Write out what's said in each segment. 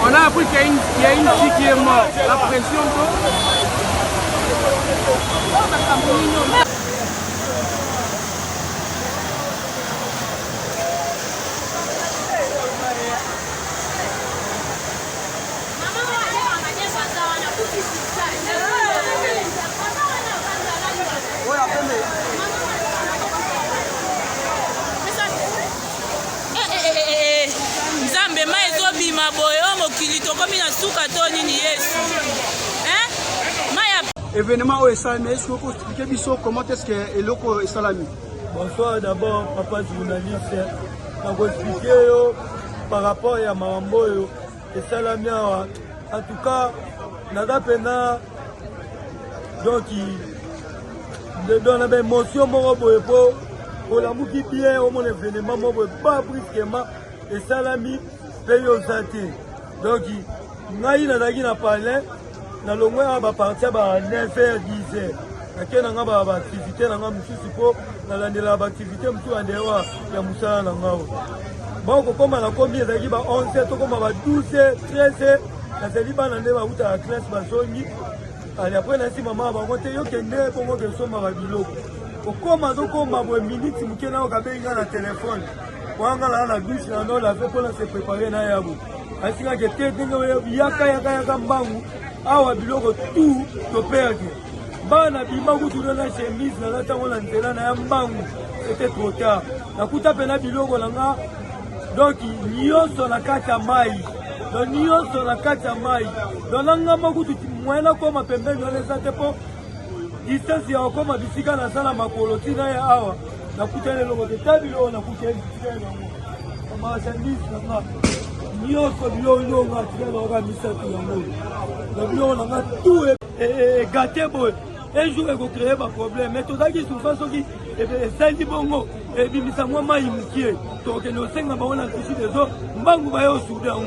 On a appris qu'il y a une fille qui est morte. La pression Nzambe ma ezobima boyo mokili tokomi na suka to nini Yesu. Événement au Salami, est-ce que vous pouvez expliquer comment est-ce que Eloko est Salami? Bonsoir d'abord, papa journaliste. Je vais expliquer par rapport à Mambo et Salami. En tout cas, nada pena donc il donne une émotion pour la mouki bien au mon événement pas brusquement et Salami paye aux athées. Donc il n'a parlé. Na longwa ba partir ba 9h 10h akena nga ba activité na nga mususu po na landela ba activité mutu andewa ya musala na ngao ba ko koma na kombi ezaki ba 11h to koma ba 12h 13h na zeli ba na ndeba uta ya classe ba zongi ali après na si mama ba ngote yo kende ko ngo ke soma ba biloko ko koma zo koma bo minute mukena ka benga na téléphone wanga na douche na ndo la fait pour se préparer na yabo asinga ke tetinga yaka mbangu awa biloko tout to perdre bana bima kutu na chemise na tango na nzela na ya mbangu c'était trop tard nakuta pena biloko nanga donc nyonso na kati ya mai donc nyonso na kati ya mai donc nanga makutu mwana koma pembeni na lesa te po distance ya koma bisika na sala makolo tina ya awa nakuta lelo te tabilo nakuta lelo kama chemise na nyonso biloko nga tina na misatu yango tout est gâté boy. Un jour il faut créer un problème. Mais tout ça qui souffre qui est bongo et puis ça moi maïmukier. Donc nous sommes en train de toucher des autres. Mbangu va au Soudan.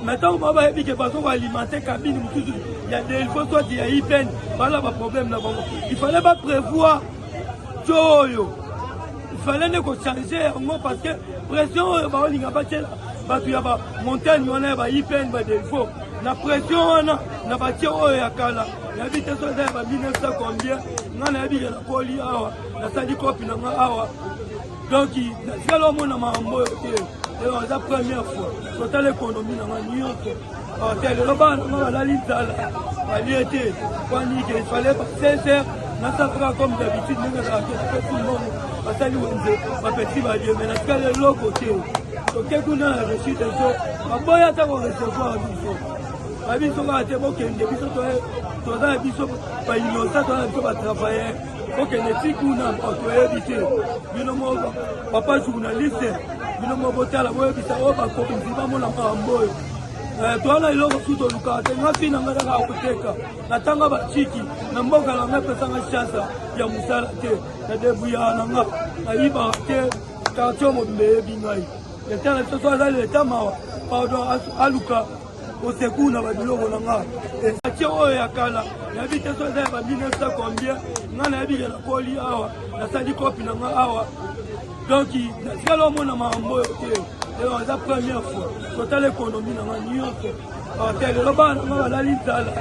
Maintenant on va dire que parce qu'on va alimenter cabine il y a des il faut soit il y a hypen. Voilà le problème là. Il fallait pas prévoir Joyo. Il fallait ne pas changer parce que pression va on n'a pas parce qu'il y a pas montagne on a pas hypen pas des faut. La pression na bâti oyo ya kala ya vite so za ba 1900 combien ngana bi na poli awa na sali copie na awa donc na lo mona mambo te et la première fois total économie na nyonso tel lo ba na la lintala aliété kwani que il fallait pas sincère na ça comme d'habitude nous na tout le monde basali wenze ba petit ba dieu mais na kale lo côté donc kuna na réussite so aboya ta ko recevoir biso abiso ka te bokende biso to za biso pa inosa to na ba travailler bokende tikuna to ebite bino mo papa journaliste bino mo botala bo ebita o ba ko biziba mo na mambo to na iloko tuto lukate ngapi na ngara ka kuteka natanga ba chiki na mboka na ngapesa nga chance ya musala te na debuya na nga aiba te ka chomo mbebi ngai etana to za le tamawa pardon aluka osekuna ba biloko na nga ati oyo ya kala ya vite so za ba 1900 combien ngana ya bile na poli awa na sali copie na nga awa donc na lo mona mambo te et la première fois total économie na nyonso tel lo ba na la lintala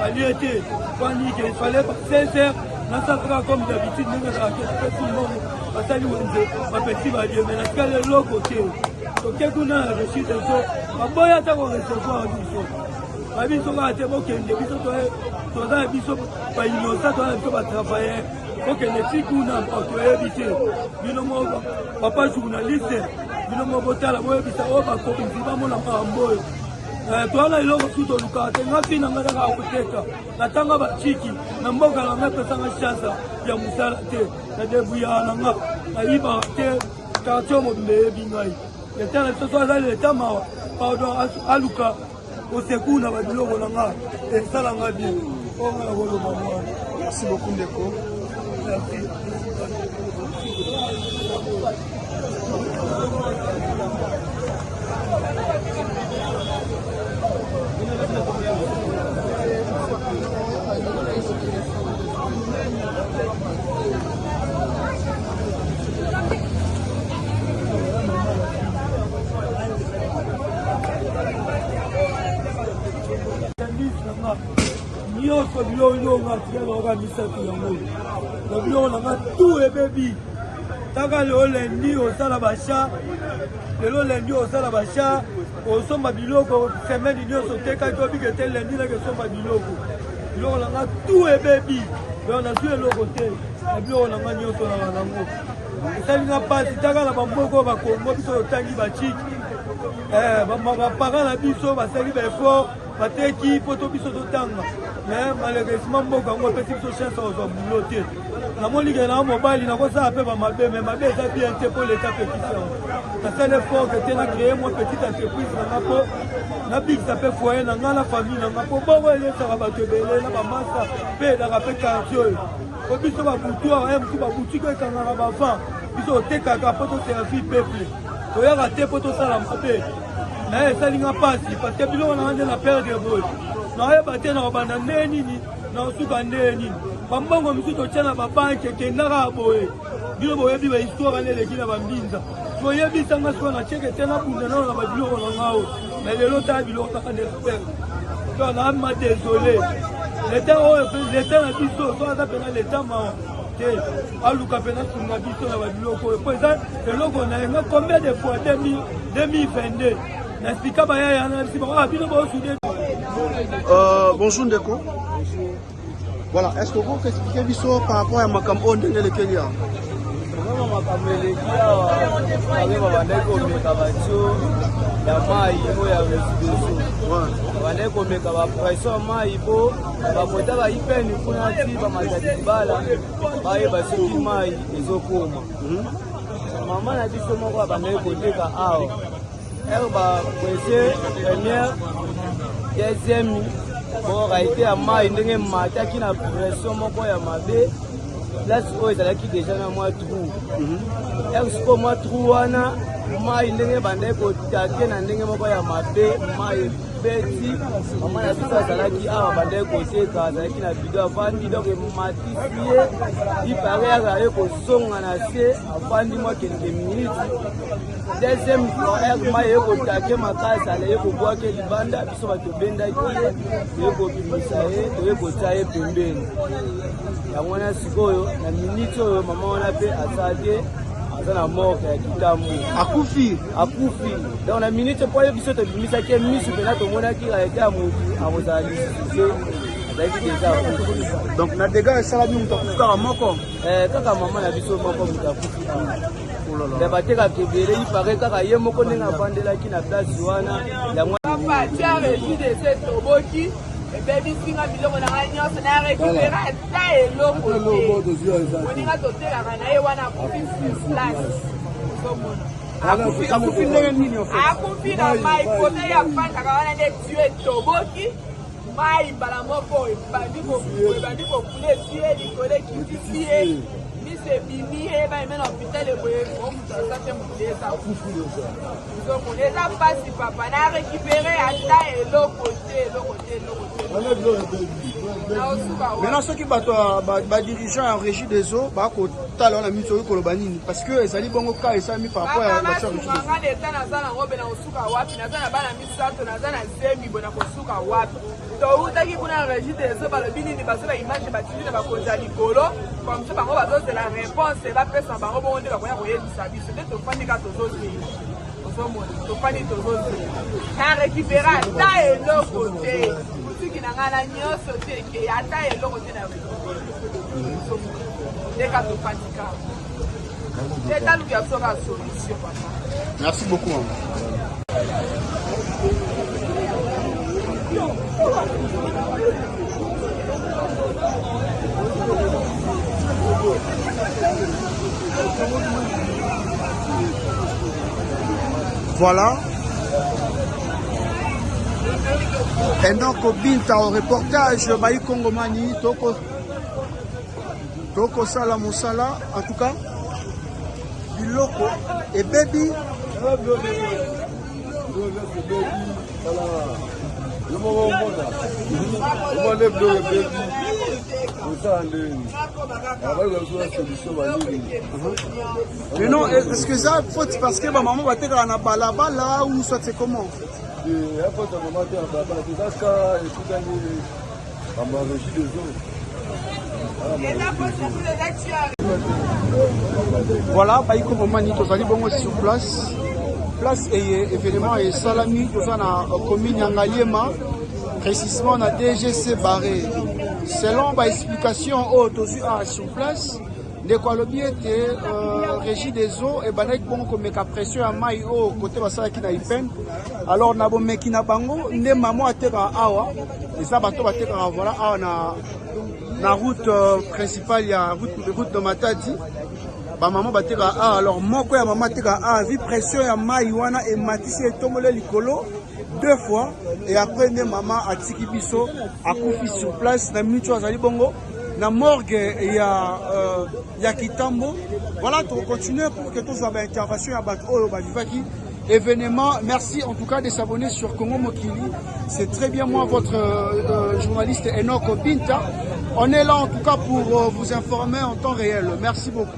aliété kwani que il fallait pas sincère na ça comme d'habitude nous na tout le monde basali wenze ba petit ba dieu mais na kale lo côté donc kuna na réussite so aboya ta ko recevoir biso abiso ka te bokende biso to za biso pa inosa to ba travailler bokende tikuna to ebite bino mo papa journaliste bino mo botala bo ebita o ba ko biziba mo na mambo toana iloko tuto lukate ngapi na ngara ka kuteka natanga ba chiki na mboka na ngapesa nga chance ya musala te na debuya na nga aiba te quartier mobile bingai l'état na soso azali l'état mawa pardon aluka oseku na babiloko na nga esalanga bien onga na koloba mwana. Merci beaucoup Ndeko. Merci. Nyonso biloko nga misatu yango na biloko nanga tu ebebi taka lelo lendi osala basha lelo lendi osala basha osomba biloko semaine nyonso tekaki obike te lendi nake osomba biloko nanga tu ebebi lelo nazwi eloko te na biloko nanga nyonso nanga nango esalinga mpasi taka na bamboko bakongo biso otangi bachiki bapara na biso basali baeffort bateki poto biso totanga mais malheureusement mboka yango epesi biso chance ozwa bulo te namolikele na mobali nakosala mpe bamabe mais mabe eza bien te mpo leta petite yango nasala effort ke te na créer mwa petite entreprise nanga mpo nabikisa mpe foyer na nga na famille nanga mpo bongo elesaka bato ebele na bamasa mpe elaka mpe quartier oyo po biso babutua motu babutiki ekangaka bavant biso otekaka mpo toservi peuple toyaka te mpo tosala mabe mais esalinga mpasi parce que biloko nanga nde na perdre boye nayeba te na kobanda nde nini na kosuka nde nini bambongo misusu totya na babanke ekendaka boye bino boyebi bahistoire ane eleki na bambinza boyebisanga sikoyo na cheke te nabunda nano na babiloko na ngao mais lelo tala biloko kaka nde na perdre to naama désolé leta oyo leta na biso so aza mpena leta mawa te aluka mpena sunga biso na babiloko oyo po eza eloko na yenga combien de fois 2022 n'explique pas ya na bisi ba bino ba osudé. Bonjour Ndeko. Voilà, est-ce que vous pouvez expliquer biso par rapport à makambo ndenge lekeli ya? Kama makambo lekeli awa ale babandaki komeka batio ya mai oyo ya residence. Babandaki komeka bapression ya mai po bakota baipeni kuna ti bamataki bala bayeba soki mai ezokoma. Mama na biso moko abandaki koteka awa ba kwese première deuxième bon raité ya mai ndenge mataki na pression moko ya mabe place oyo ezalaki déjà na mwa trou siko mwa trou wana mai ndenge bandaki kotake na ndenge moko ya mabe mai beti mama na biso azalaki awa bandaki koteka azalaki na bido afandi donc ematisi ye ipare azalaki kozonga na se afandi mwa kelke minute deuxième fois mai ye kotake makasi alaye kobwake libanda biso bato bendaki ye toye kobimisa ye toye kotia ye pembeni yango wana sikoyo na minute oyo mama wana mpe asala te aza na mort ya kitambo akufi donc na minute po ye biso tobimisaki misu mpena tomonaki raete ya motu akozala lisise azalaki deja akufi donc na dega esalami moto akufi kaka moko kaka mama na biso moko moto akufi te batekaka ebele ipare kaka ye moko ndenge avandelaki na place wana yango tia residence toboki ebebisinga biloko nanga nyonso na récupéra ata eloko te moninga totekaka na ye wana akufi place akufi ndenge nini akufi na mai kote ya fandaka wana nde tue toboki mai mbala moko ebandi kokule tue likolo ekitisi ye miso ebimi ye baeme na hôpital eboye momutu aza te mokili eza kufi eza mpasi papa na récupéré ata eloko te maintenant soki bato badirigant ya régie des eaux bakotala wana miso oyo koloba nini parce que ezali bongo ka esalami par rapport ya basunganga leta naza nango mpe na kosuka wapi naza na bana misato naza na zemi boye na kosuka wapi toutaki kuna na régie des eaux balobi nini bazo baimage batindi na bakonzi ya likolo comme so bango bazozela réponse bapesa bango bongo nde bakoya koyebisa biso nde tofandi ka tozozela tofandi tozozela na récupéra ata eloko te soki na ngai na nyonso te ke ata eloko te na ndeka tofandika te taluki ya biso ka solution papa. Merci beaucoup. Voilà. Enoch Binta au reportage Baï Kongomani Toko Sala Mosala, en tout cas Biloko et Baby. Mais non, est-ce que ça faute parce que ma maman va être en balabala ou soit c'est comment? Voilà, Baïko Momani, Tozali Bongo sur place. Place et événement et Salami, Tozana commune Yangaliema, précisément na DGC Barré. Selon ma explication, sur place, de quoi le biais était régie des eaux et Banek Bongo comme pression à maille au côté Basala qui n'a peine. Alors, na bon meki na bango, ne maman a terre à Awa, et ça bateau a terre à voilà, na route principale, il y a route de Matadi. Ba maman bateka a alors moko ya maman teka a vi pression ya maiwana et matisi etomole likolo 2 fois et après ne maman atiki biso akufi sur place na minute azali bongo na morgue ya Kitambo. Voilà, tu continuer pour que tous soit intervention ya bato oyo ba vivaki événement. Merci en tout cas de s'abonner sur Congo Mokili. C'est très bien moi votre journaliste Enoch Binta. On est là en tout cas pour vous informer en temps réel. Merci beaucoup.